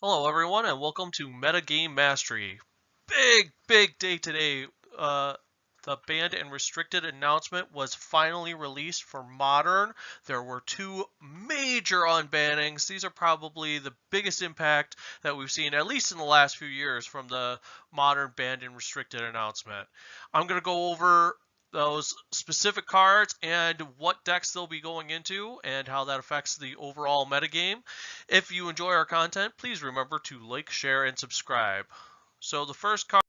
Hello, everyone, and welcome to Metagame Mastery. Big day today. Uh, the banned and restricted announcement was finally released for Modern. There were two major unbannings. These are probably the biggest impact that we've seen, at least in the last few years, from the Modern banned and restricted announcement. I'm going to go over those specific cards and what decks they'll be going into and how that affects the overall metagame. If you enjoy our content, please remember to like, share, and subscribe. So the first card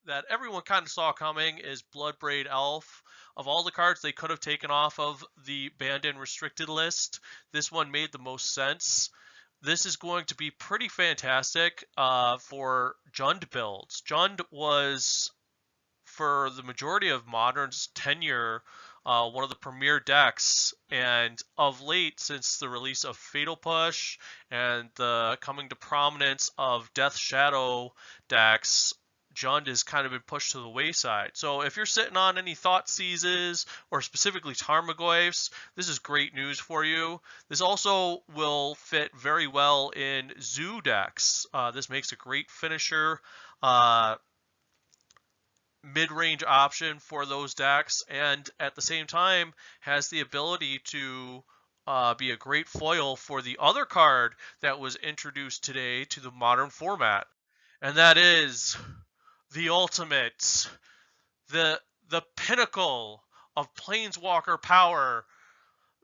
that everyone kind of saw coming is Bloodbraid Elf. Of all the cards they could have taken off of the banned and restricted list, this one made the most sense. This is going to be pretty fantastic for Jund builds. Jund was, for the majority of Modern's tenure, one of the premier decks, and of late, since the release of Fatal Push and the coming to prominence of Death Shadow decks, Jund has kind of been pushed to the wayside. So if you're sitting on any Thought Seizes or specifically Tarmogoyfs, this is great news for you. This also will fit very well in Zoo decks. This makes a great finisher. Mid-range option for those decks, and at the same time has the ability to be a great foil for the other card that was introduced today to the Modern format, and that is the ultimate, the pinnacle of Planeswalker power.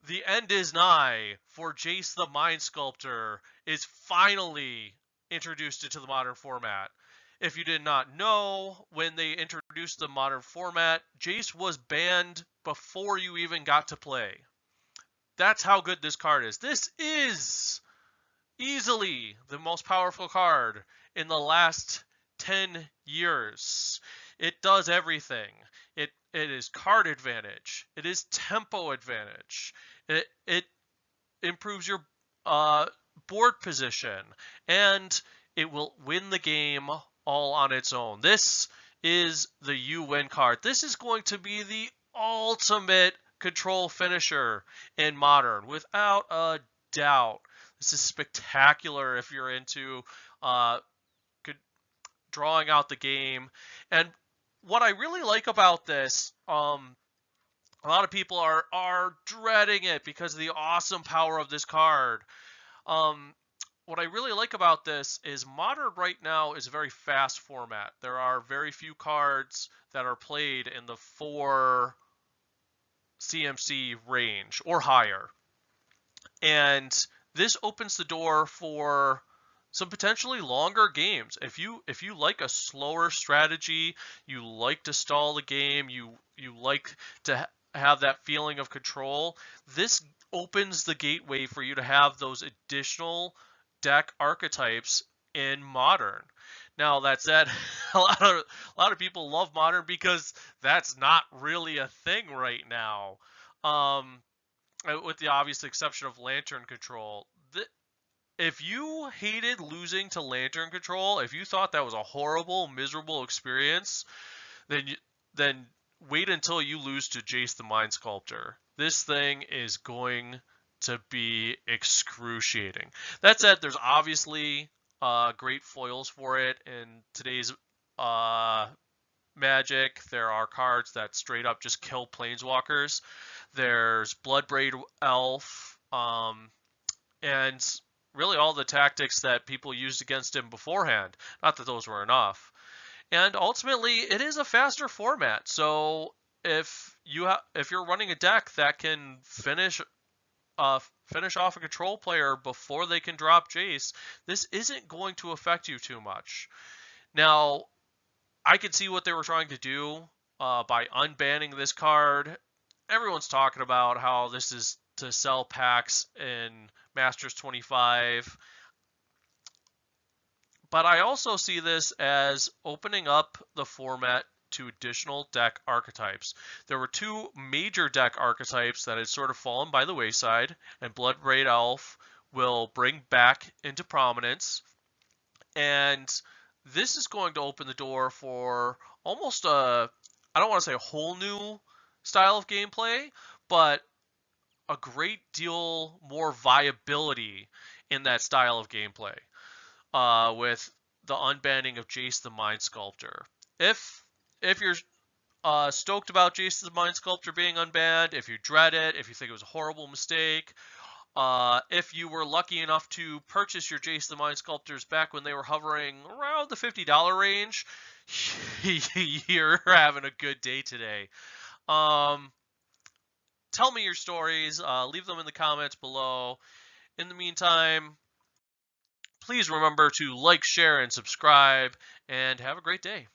The end is nigh, for Jace the Mind Sculptor is finally introduced into the Modern format. If you did not know, when they introduced the Modern format, Jace was banned before you even got to play. That's how good this card is. This is easily the most powerful card in the last 10 years. It does everything. It is card advantage. It is tempo advantage. It improves your board position, and it will win the game all on its own. This is the you win card. This is going to be the ultimate control finisher in Modern, without a doubt. This is spectacular if you're into drawing out the game. And what I really like about this, a lot of people are dreading it because of the awesome power of this card. What I really like about this is Modern right now is a very fast format. There are very few cards that are played in the 4 CMC range or higher. And this opens the door for some potentially longer games. If you like a slower strategy, you like to stall the game, you like to have that feeling of control, this opens the gateway for you to have those additional deck archetypes in Modern. Now that said, a lot of people love Modern because that's not really a thing right now. With the obvious exception of Lantern Control. If you hated losing to Lantern Control, if you thought that was a horrible, miserable experience, then wait until you lose to Jace the Mind Sculptor. This thing is going to be excruciating. That said, there's obviously great foils for it in today's Magic. There are cards that straight up just kill Planeswalkers. There's Bloodbraid Elf, and really all the tactics that people used against him beforehand. Not that those were enough. And ultimately, it is a faster format. So if you're running a deck that can finish off a control player before they can drop Jace, this isn't going to affect you too much. Now, I could see what they were trying to do by unbanning this card. Everyone's talking about how this is to sell packs in Masters 25. But I also see this as opening up the format to additional deck archetypes. There were two major deck archetypes that had sort of fallen by the wayside, and Bloodbraid Elf will bring back into prominence. And this is going to open the door for almost I don't want to say a whole new style of gameplay, but a great deal more viability in that style of gameplay. with the unbanning of Jace the Mind Sculptor. If you're stoked about Jace the Mind Sculptor being unbanned, if you dread it, if you think it was a horrible mistake, if you were lucky enough to purchase your Jace the Mind Sculptors back when they were hovering around the $50 range, you're having a good day today. Tell me your stories. Leave them in the comments below. In the meantime, please remember to like, share, and subscribe, and have a great day.